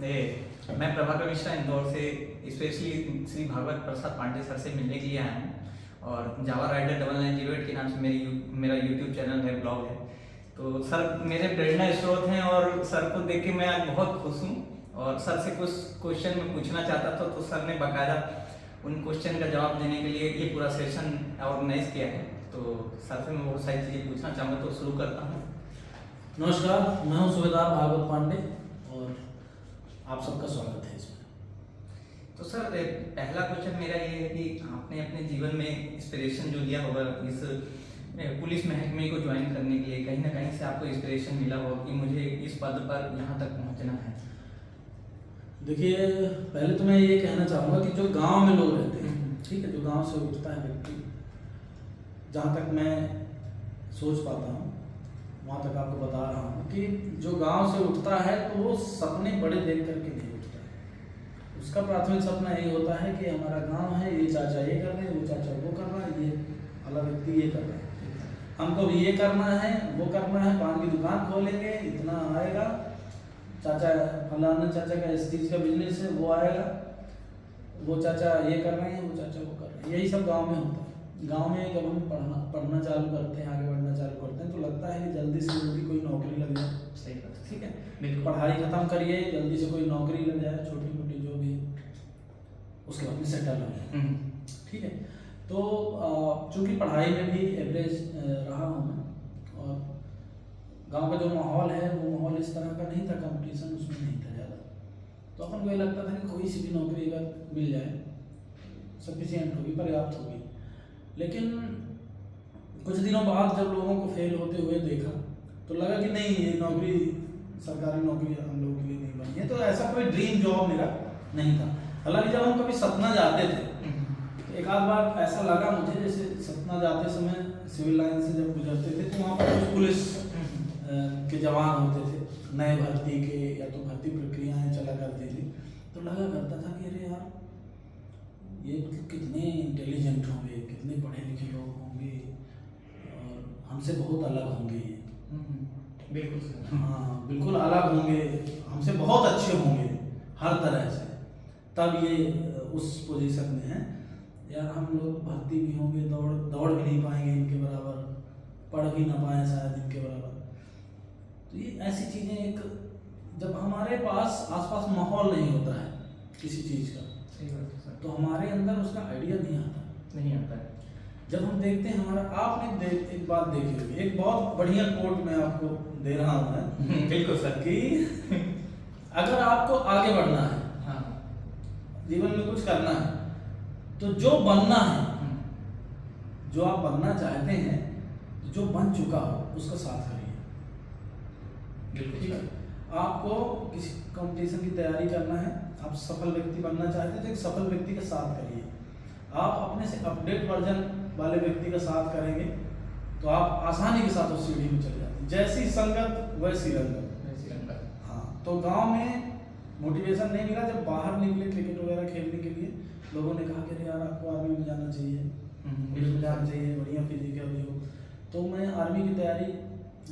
मैं प्रभाकर मिश्रा इंदौर से specially Shri Bhagwat Prasad Pandey sir से मिलने के लिए आया हूँ और जावा राइडर 9908 के नाम से मेरा यूट्यूब चैनल है, ब्लॉग है। तो सर मेरे प्रेरणा स्रोत हैं और सर को देख के मैं आज बहुत खुश हूँ और सर से कुछ क्वेश्चन मैं पूछना चाहता था, तो सर ने बाकायदा उन क्वेश्चन का जवाब देने के लिए ये पूरा सेशन ऑर्गेनाइज किया है। तो सर से मैं बहुत सारी चीज़ें पूछना चाहूँगा, तो शुरू करता हूँ। नमस्कार, मैं हूं सुबेदार भागवत पांडे और आप सबका स्वागत है इसमें। तो सर पहला क्वेश्चन मेरा ये है कि आपने अपने जीवन में इंस्पिरेशन जो लिया होगा इस पुलिस महकमे को ज्वाइन करने के लिए, कहीं ना कहीं से आपको इंस्पिरेशन मिला होगा कि मुझे इस पद पर यहाँ तक पहुँचना है। देखिए, पहले तो मैं ये कहना चाहूँगा कि जो गांव में लोग रहते हैं, ठीक है, जो गांव से उठता है व्यक्ति, जहाँ तक मैं सोच पाता हूँ वहाँ तक आपको बता रहा हूँ कि जो गांव से उठता है तो वो सपने बड़े देख करके नहीं उठता है। उसका प्राथमिक सपना यही होता है कि हमारा गांव है, ये चाचा ये कर रहे हैं, वो चाचा वो कर रहा है, ये अलग व्यक्ति ये कर रहा है, हमको भी ये करना है, वो करना है, पान की दुकान खोलेंगे, इतना आएगा, चाचा फलाना चाचा का इस चीज़ का बिजनेस है, वो आएगा, वो चाचा ये कर रहे हैं, वो चाचा वो कर रहे हैं। यही सब गाँव में होता है। गांव में जब हम पढ़ना चालू करते हैं, आगे बढ़ना चालू करते हैं, तो लगता है कि जल्दी से जल्दी कोई नौकरी लग जाए। सही बात है, ठीक है, बिल्कुल। पढ़ाई खत्म करिए, जल्दी से कोई नौकरी लग जाए, छोटी मोटी जो भी, उसके बाद में सेटल हो जाए। ठीक है, तो चूंकि पढ़ाई में भी एवरेज रहा हूँ मैं, और गांव का जो माहौल है वो माहौल इस तरह का नहीं था, कंपटीशन उसमें नहीं था ज़्यादा, तो अपन को ये लगता था कि कोई सी भी नौकरी अगर मिल जाए सफिशिएंट होगी, पर्याप्त होगी। लेकिन कुछ दिनों बाद जब लोगों को फेल होते हुए देखा तो लगा कि नहीं, ये नौकरी सरकारी नौकरी हम लोगों के लिए नहीं बनी है। तो ऐसा कोई ड्रीम जॉब मेरा नहीं था। हालांकि जब हम कभी सतना जाते थे तो एक आध बार ऐसा लगा मुझे, जैसे सतना जाते समय सिविल लाइन से जब गुजरते थे तो वहाँ पर कुछ पुलिस के जवान होते थे, नए भर्ती के, या तो भर्ती प्रक्रियाएँ चला करती थी, तो लगा करता था कि अरे यार, ये कितने इंटेलिजेंट होंगे, कितने पढ़े लिखे लोग होंगे और हमसे बहुत अलग होंगे ये। बिल्कुल, हाँ बिल्कुल अलग होंगे, हमसे बहुत अच्छे होंगे हर तरह से, तब ये उस पोजीशन में है। यार हम लोग भर्ती भी होंगे, दौड़ भी नहीं पाएंगे इनके बराबर, पढ़ भी ना पाए शायद इनके बराबर। तो ये ऐसी चीज़ें, एक जब हमारे पास आसपास माहौल नहीं होता है किसी चीज़ का, तो हमारे अंदर उसका आइडिया नहीं आता है। जब हम देखते हैं हमारा, आपने एक बात देखी होगी, एक बहुत बढ़िया कोट मैं आपको दे रहा हूँ मैं, बिल्कुल सर, कि अगर आपको आगे बढ़ना है, हाँ, जीवन में कुछ करना है, तो जो बनना है, जो आप बनना चाहते हैं, जो बन चुका हो उसका साथ करिए। बिल्कुल सर। आपको किसी कंपटीशन की तैयारी करना है, आप सफल व्यक्ति बनना चाहते हैं, तो एक सफल व्यक्ति का साथ करिए। आप अपने से अपडेट वर्जन वाले व्यक्ति का साथ करेंगे तो आप आसानी के साथ उस सीढ़ी में चले जाते हैं। जैसी संगत वैसी रंगत। हाँ, तो गांव में मोटिवेशन नहीं मिला। जब बाहर निकले क्रिकेट वगैरह खेलने के लिए, लोगों ने कहा कि अरे यार, आपको आर्मी में जाना चाहिए, पुलिस में जाना चाहिए, बढ़िया फिजिकल भी हो। तो मैं आर्मी की तैयारी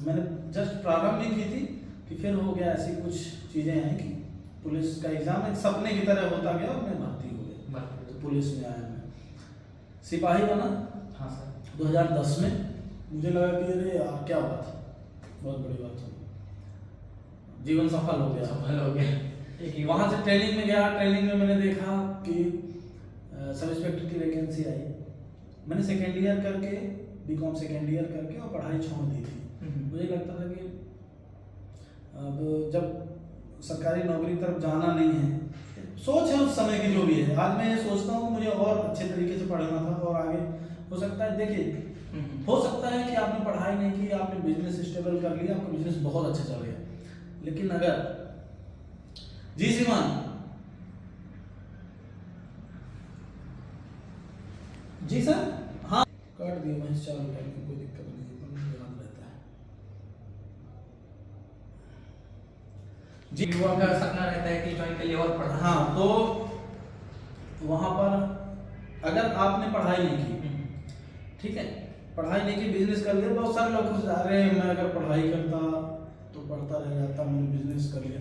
मैंने जस्ट प्रारंभ ही की थी कि फिर हो गया, ऐसी कुछ चीज़ें हैं कि पुलिस का एग्ज़ाम एक सपने की तरह होता गया और मैं भर्ती हो गया, तो पुलिस में आया, मैं सिपाही बना। हाँ सर। 2010 में मुझे लगा कि अरे यार क्या बात है, बहुत बड़ी बात है, जीवन सफल हो गया। वहाँ से ट्रेनिंग में गया। ट्रेनिंग में मैंने देखा कि सब इंस्पेक्टर की वैकेंसी आई। मैंने सेकेंड ईयर करके, बीकॉम सेकेंड ईयर करके और पढ़ाई छोड़ दी थी। मुझे लगता था कि अब जब सरकारी नौकरी तरफ जाना नहीं है, सोच है उस समय की जो भी है, आज मैं ये सोचता हूँ मुझे और अच्छे तरीके से पढ़ना था और आगे हो सकता है। देखिए, हो सकता है कि आपने पढ़ाई नहीं की, आपने बिजनेस स्टेबल कर लिया, आपका बिजनेस बहुत अच्छा चल गया, लेकिन अगर जी श्रीमान जी सर, हाँ काट दिया, मैं चालू करने कोई दिक्कत नहीं, याद रहता है जी। युवा का सपना रहता है कि ज्वाइन के लिए और पढ़ना। हाँ, तो वहाँ पर अगर आपने पढ़ाई नहीं की, ठीक है, पढ़ाई नहीं की, बिजनेस कर लिया, बहुत सारे लोग खुश जा रहे हैं, मैं अगर पढ़ाई करता तो पढ़ता रह जाता, मैंने बिजनेस कर लिया।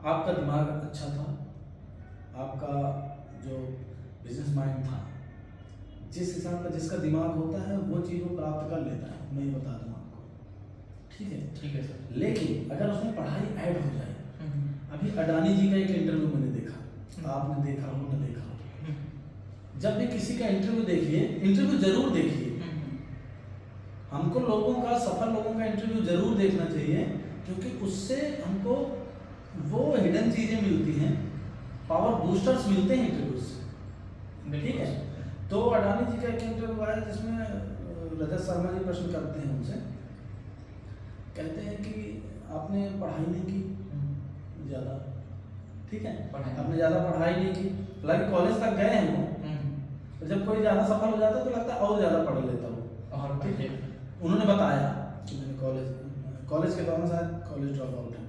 आपका दिमाग अच्छा था, आपका जो बिजनेस माइंड था, जिस हिसाब का जिसका दिमाग होता है वो चीज़ वो प्राप्त कर लेता है, मैं ये बता दूँ आपको, ठीक है। ठीक है सर। लेकिन अगर उसमें पढ़ाई ऐड हो जाए, अभी अडानी जी का एक इंटरव्यू मैंने देखा, आपने देखा हो न देखा हो, जब भी किसी का इंटरव्यू देखिए, इंटरव्यू जरूर देखिए, हमको लोगों का, सफल लोगों का इंटरव्यू जरूर देखना चाहिए, क्योंकि उससे हमको वो हिडन चीजें मिलती हैं, पावर बूस्टर्स मिलते हैं इंटरव्यू से, ठीक है। तो अडानी जी का एक इंटरव्यू आया जिसमें रजत शर्मा जी प्रश्न करते हैं उनसे, कहते हैं कि आपने पढ़ाई नहीं की ज़्यादा, ठीक है, आपने ज़्यादा पढ़ाई नहीं की, हालांकि कॉलेज तक गए हैं वो, तो जब कोई ज़्यादा सफल हो जाता तो लगता है और ज़्यादा पढ़ लेता वो, और ठीक है। उन्होंने बताया कि मैंने कॉलेज के दौरान शायद कॉलेज ड्रॉप आउट है,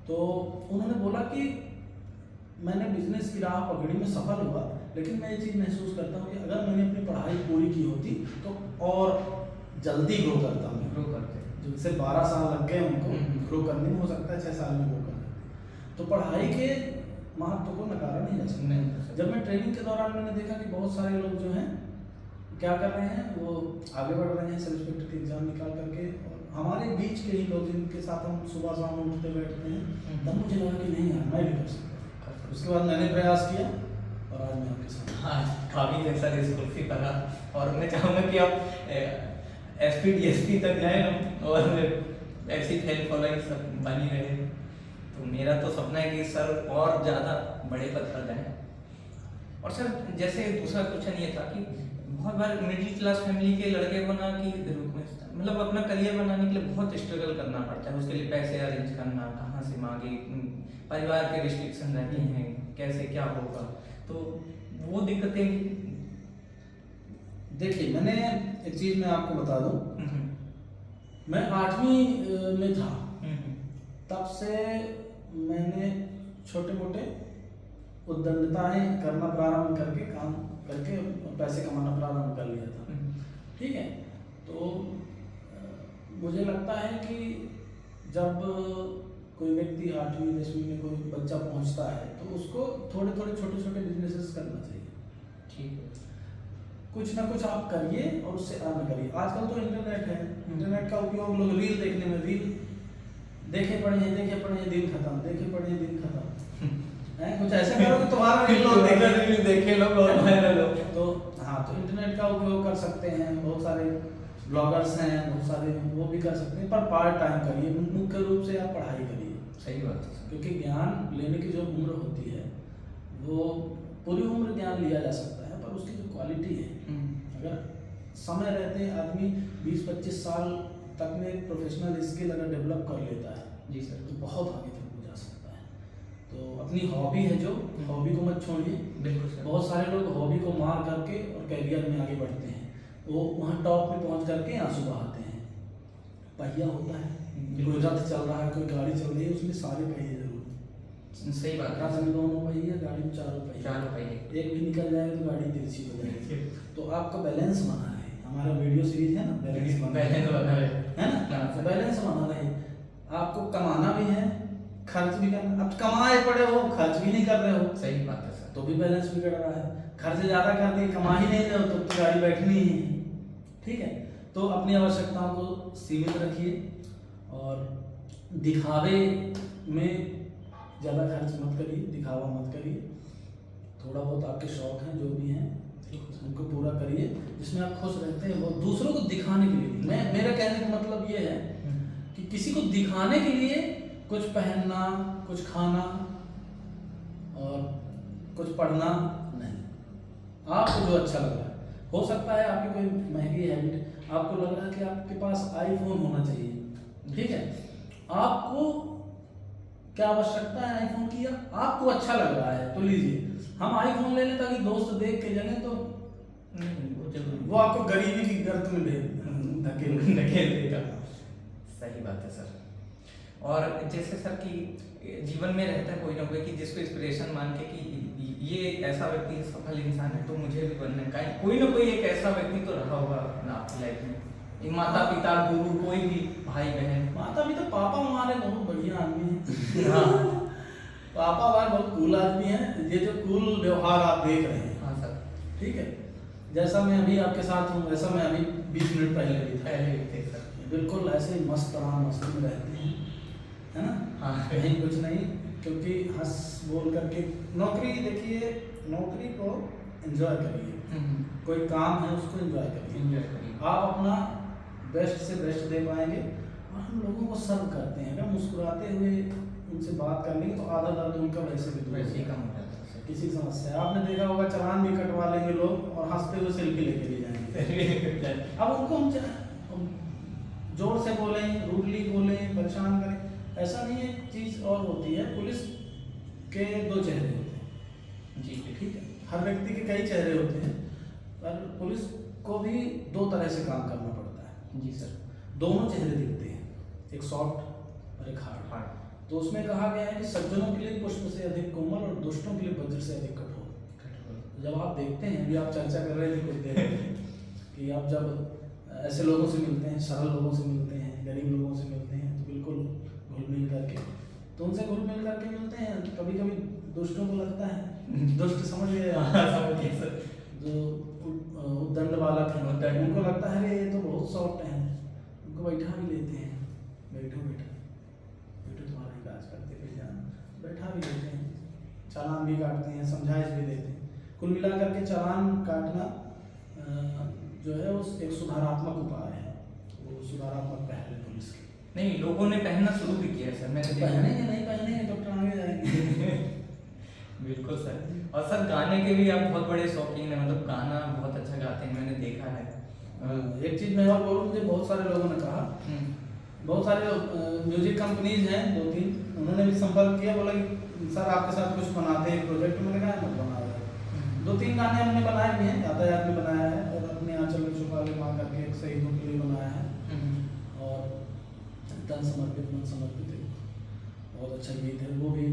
तो उन्होंने बोला कि मैंने बिजनेस की राह पकड़ी में सफल हुआ, लेकिन मैं ये चीज़ महसूस करता हूँ कि अगर मैंने अपनी पढ़ाई पूरी की होती तो और जल्दी ग्रो करता हूँ, ग्रो करते, जिनसे 12 साल लग गए उनको ग्रो करने में, हो सकता है 6 साल में ग्रो करने। तो पढ़ाई के महत्व को नकारा नहीं जा सकता। जब मैं ट्रेनिंग के दौरान मैंने देखा कि बहुत सारे लोग जो हैं क्या कर रहे हैं, वो आगे बढ़ रहे हैं सेल्फ इंस्पेक्टर की एग्जाम निकाल करके, और हमारे बीच के ही लोग जिनके साथ हम सुबह शाम उठते बैठते हैं, तब मुझे लगा कि नहीं यार मैं भी कर सकता हूँ। उसके बाद मैंने प्रयास किया और आज मैं आपके साथ। हाँ, काफ़ी देर सर इस कुर्सी पर रहा, और मैं चाहूँगा कि आप SP DSP तक जाए और ऐसी फैन फॉलोइंग सब बनी रहे। तो मेरा तो सपना है कि सर और ज़्यादा बड़े पद पर जाएँ। और सर जैसे दूसरा क्वेश्चन ये था कि बहुत बार मिडिल क्लास फैमिली के लड़के को ना कि मतलब अपना करियर बनाने के लिए बहुत स्ट्रगल करना पड़ता है, उसके लिए पैसे अरेंज करना, कहाँ से मांगे, परिवार के रिस्ट्रिक्शन रहती हैं, कैसे क्या होगा, तो वो दिक्कतें। देखिए मैंने एक चीज़ मैं आपको बता दूं, मैं 8वीं में था, तब से मैंने छोटे मोटे उद्दंडताएं करना प्रारंभ करके, काम करके पैसे कमाना प्रारंभ कर लिया था, ठीक है। तो मुझे लगता है कि जब कोई व्यक्ति 8वीं 10वीं में कोई बच्चा पहुंचता है तो उसको थोड़े थोड़े छोटे छोटे बिजनेसेस करना चाहिए, ठीक है। कुछ ना कुछ आप करिए और उससे अर्न करिए। आजकल तो इंटरनेट है, इंटरनेट का उपयोग लोग रील देखने में, रील देखे पढ़े दिन खत्म, देखे पढ़े दिन खत्म है, कुछ ऐसे करो कि तुम्हारा रील देखे लोग और वायरल हो। तो हाँ, तो इंटरनेट का उपयोग कर सकते हैं, बहुत सारे ब्लॉगर्स हैं, बहुत सारे वो भी कर सकते हैं, पर पार्ट टाइम करिए, मुख्य रूप से आप पढ़ाई करिए। सही बात है, क्योंकि ज्ञान लेने की जो उम्र होती है वो पूरी उम्र ज्ञान लिया जा सकता है, पर उसकी जो क्वालिटी है, अगर समय रहते आदमी 20-25 साल तक में एक प्रोफेशनल स्किल अगर डेवलप कर लेता है, जी सर, तो बहुत आगे तक वो जा सकता है। तो अपनी हॉबी है जो, हॉबी को मत छोड़िए। बिल्कुल सर। बहुत सारे लोग हॉबी को मार करके और कैरियर में आगे बढ़ते हैं, वो वहाँ टॉप में पहुँच करके आंसू बहाते हैं। पहिया होता है, कोई रथ चल रहा है, कोई गाड़ी चल रही है, उसमें सारे पहिए जरूर। सही बात है। रथ में 2 पहिए, गाड़ी में 4 पहिए, 4 पहिए, एक भी निकल जाएगा तो गाड़ी तिरछी हो जाएगी। तो आपका बैलेंस बना है, हमारा वीडियो सीरीज है ना, बैलेंस बना है ना, तो बैलेंस बना रहे। आपको कमाना भी है, खर्च भी करना। अब कमाए पड़े हो, खर्च भी नहीं कर रहे हो, सही बात है सर, तो भी बैलेंस बिगड़ रहा है। खर्च ज्यादा कर दिए, कमा ही नहीं रहे हो, तो गाड़ी बैठनी ही है, ठीक है। तो अपनी आवश्यकताओं को सीमित रखिए और दिखावे में ज़्यादा खर्च मत करिए, दिखावा मत करिए। थोड़ा बहुत आपके शौक हैं जो भी हैं उनको पूरा करिए, जिसमें आप खुश रहते हैं, वो दूसरों को दिखाने के लिए। मैं, मेरा कहने का मतलब ये है कि किसी को दिखाने के लिए कुछ पहनना, कुछ खाना और कुछ पढ़ना नहीं। आपको जो अच्छा लग रहा है, हो सकता है आपकी कोई महंगी हैबिट, आपको लग रहा है कि आपके पास आईफोन होना चाहिए, ठीक है, आपको क्या आवश्यकता है आईफोन की, आपको अच्छा लग रहा है तो लीजिए। हम आईफोन ले लें ताकि दोस्त देख के जगह तो वो आपको गरीबी की गर्त में धकेल देगा। सही बात है सर। और जैसे सर कि जीवन में रहता है कोई ना कोई कि जिसको इंस्पिरेशन मान के कि ये ऐसा व्यक्ति सफल इंसान है तो मुझे भी बनने का, कोई ना कोई एक ऐसा व्यक्ति तो रहा होगा आपकी लाइफ में, माता पिता, गुरु, कोई भी भाई बहन। माता पिता, पापा हमारे बहुत बढ़िया आदमी हैं। हाँ पापा हमारे बहुत कूल आदमी हैं। ये जो कूल व्यवहार आप देख रहे हैं, हाँ सर, ठीक है, जैसा मैं अभी आपके साथ हूँ वैसा मैं अभी 20 मिनट पहले भी था। पहले भी थे सर। बिल्कुल ऐसे ही मस्त आराम मस्ती में रहते हैं, है ना। हाँ कहीं कुछ नहीं, क्योंकि हंस बोल करके नौकरी देखिए, नौकरी को एंजॉय करिए, कोई काम है उसको एंजॉय करिए, एंजॉय करिए। आप अपना बेस्ट से बेस्ट दे पाएंगे। और हम लोगों को सर्व करते हैं, अगर मुस्कुराते हुए उनसे बात कर लेंगे तो आधा दर्द उनका वैसे भी दूर हो वैसे ही जाएगा। कम हो जाता है सर। किसी समस्या आपने देखा होगा, चालान भी कटवा लेंगे लोग और हंसते हुए सेल्फी लेके भी जाएंगे। अब उनको हम जोर से बोलें, रूडली बोलें, परेशान करें, ऐसा नहीं है। एक चीज़ और होती है, पुलिस के 2 चेहरे होते हैं जी ठीक है, हर व्यक्ति के कई चेहरे होते हैं, पर पुलिस को भी 2 तरह से काम करना पड़ता है। जी सर। दोनों चेहरे दिखते हैं, एक सॉफ्ट और एक हार्ड। हाँ तो उसमें कहा गया है कि सज्जनों के लिए पुष्प से अधिक कोमल और दुष्टों के लिए वज्र से अधिक कठोर। जब आप देखते हैं, अभी आप चर्चा कर रहे थे कुछ देर पहले कि आप जब ऐसे लोगों से मिलते हैं, सरल लोगों से मिलते हैं, गरीब लोगों से मिलते हैं, तो बिल्कुल घुल मिल करके, तो उनसे घुल मिल करके मिलते हैं। कभी कभी दुष्टों को लगता है, दुष्ट समझ गए समझिए सर। जो उद्दंड बालक हैं, उद्दंड। उनको लगता है अरे ये तो बहुत सॉफ्ट हैं, उनको बैठा भी लेते हैं, बैठो बेटा, बेटो तुम्हारा इलाज करते फिर जाना, बैठा भी लेते हैं, चालान भी काटते हैं, समझाइश भी देते हैं। कुल मिला करके चालान काटना जो है उस एक सुधारात्मक उपाय है, वो सुधारात्मक पहल है पुलिस की। नहीं, लोगों ने पहनना शुरू भी किया है सर, मैंने देखा। पहनेंगे नहीं पहनेंगे डॉक्टर आगे जाएंगे। बिल्कुल सर। और सर गाने के भी आप बहुत बड़े शौकीन हैं, मतलब गाना बहुत अच्छा गाते हैं, मैंने देखा है। एक चीज मैं और बोलूँ, मुझे बहुत सारे लोगों ने कहा, बहुत सारे म्यूजिक कंपनीज हैं 2-3, उन्होंने भी संपर्क किया, बोला कि सर आपके साथ कुछ बनाते हैं प्रोजेक्ट। मैंने कहा मत बना रहे। 2-3 गाने हमने बनाए भी हैं, यातायात में बनाया है और अपने आंचल में छुपा के माँ करके एक शहीदों के लिए बनाया है, और तन समर्पित मन समर्पित है, बहुत अच्छा गीत है वो भी,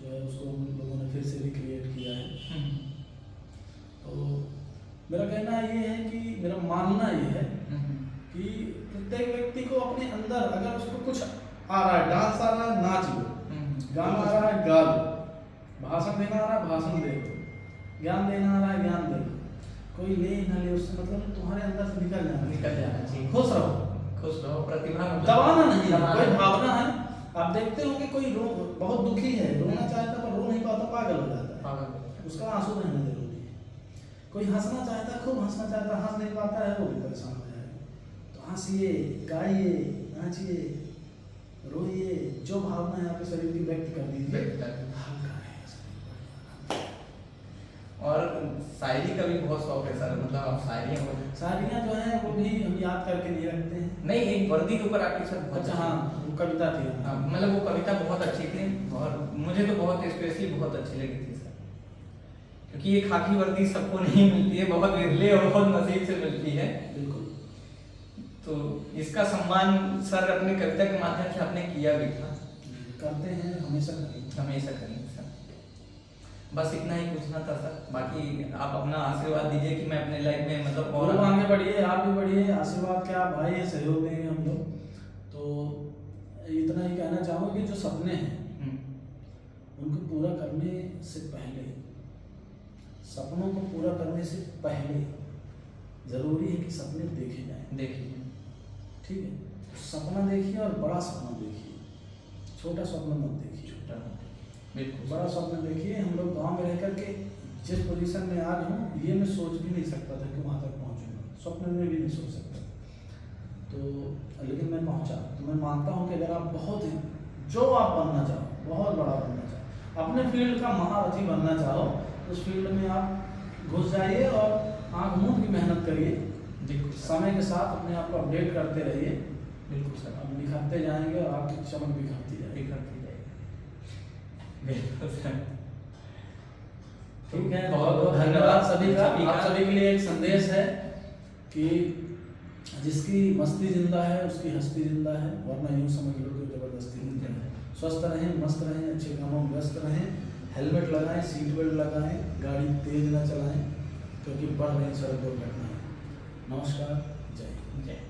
जो है उसको उन लोगों ने फिर से रिक्रिएट किया है। तो मेरा कहना ये है कि, मेरा मानना ये है कि प्रत्येक व्यक्ति को अपने अंदर, अगर उसको कुछ आ रहा है, डांस आ रहा है नाच लो, गाना आ रहा है गा लो, भाषण देना आ रहा है भाषण दे दो, ज्ञान देना आ रहा है ज्ञान दे दो, कोई ले ना ले उससे मतलब तुम्हारे अंदर से निकल जाना चाहिए। खुश रहो, खुश रहो, प्रतिभा दबाना नहीं है, कोई भावना है। आप देखते हो कि कोई बहुत दुखी है, रोना चाहता पर रो नहीं पाता, पागल हो जाता है, उसका आंसू बहना जरूरी है। कोई हंसना चाहता है, खूब हंसना चाहता है, हंस नहीं पाता है, वो भी परेशान हो जाएगा। तो हंसिए, गाइए, नाचिए, रोइए, जो भावना है आपके शरीर की व्यक्त कर दीजिए, हल्का रहेगा शरीर। और शायरी का भी बहुत शौक है सर, मतलब आप शायरियाँ जो हैं वो भी हम याद करके नहीं रखते हैं। नहीं, एक वर्दी के ऊपर आपके सर बहुत अच्छा, हाँ वो कविता थी। हाँ, मतलब वो कविता बहुत अच्छी थी और मुझे तो बहुत स्पेशली बहुत अच्छी लगी थी सर, क्योंकि ये खाकी वर्दी सबको नहीं मिलती है, बहुत विरले और बहुत नसीब से मिलती है। बिल्कुल। तो इसका सम्मान सर अपने कविता के माध्यम से आपने किया भी था। करते हैं, हमेशा करेंगे। हमेशा करेंगे सर। बस इतना ही पूछना था सर, बाकी आप अपना आशीर्वाद दीजिए कि मैं अपने लाइफ में मतलब और आगे बढ़िए, आप भी बढ़िए, आशीर्वाद क्या भाई, ये सहयोग देंगे हम लोग। तो इतना ही कहना चाहूँगा कि जो सपने हैं उनको पूरा करने से पहले, सपनों को पूरा करने से पहले ज़रूरी है कि सपने देखे जाएं। देखिए, ठीक है, सपना देखिए और बड़ा सपना देखिए, छोटा सपना मत देखिए। बिल्कुल बड़ा सपना देखिए। हम लोग गांव में रह करके जिस पोजीशन में आज हूँ, ये मैं सोच भी नहीं सकता था कि वहाँ तक पहुँचूंगा, स्वप्न में भी नहीं सोच सकता। तो लेकिन मैं पहुँचा। तो मैं मानता हूँ कि अगर आप बहुत, जो आप बनना चाहो, बहुत बड़ा बनना चाहो, अपने फील्ड का महारथी बनना चाहो, उस फील्ड में आप घुस जाइए और आँख मूंद की मेहनत करिए। समय के साथ अपने आप को अपडेट करते रहिए। बिल्कुल सर, आप निखरते जाएंगे और आपकी चमक बिखरती जाएगी। बिल्कुल सर। ठीक है, बहुत बहुत धन्यवाद सभी का। आप सभी के लिए एक संदेश है कि जिसकी मस्ती जिंदा है उसकी हस्ती जिंदा है, वरना यूं समझ लो कि जबरदस्ती जिंदा है। स्वस्थ रहें, मस्त रहें, अच्छे कामों में व्यस्त रहें, हेलमेट लगाएं, सीट बेल्ट लगाएं, गाड़ी तेज न चलाएं, क्योंकि बढ़ रही सड़क दुर्घटनाएं। नमस्कार, जय हिंद।